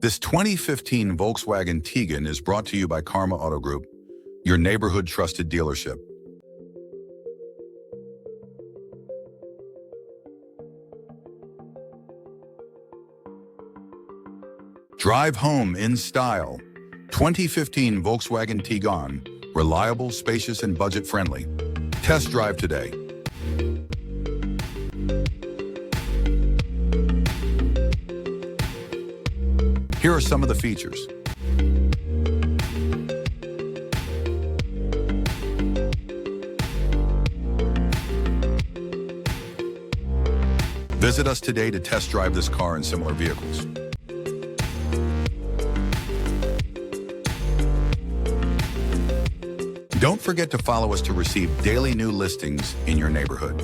This 2015 Volkswagen Tiguan is brought to you by Karma Auto Group, your neighborhood trusted dealership. Drive home in style. 2015 Volkswagen Tiguan, reliable, spacious, and budget-friendly. Test drive today. Here are some of the features. Visit us today to test drive this car and similar vehicles. Don't forget to follow us to receive daily new listings in your neighborhood.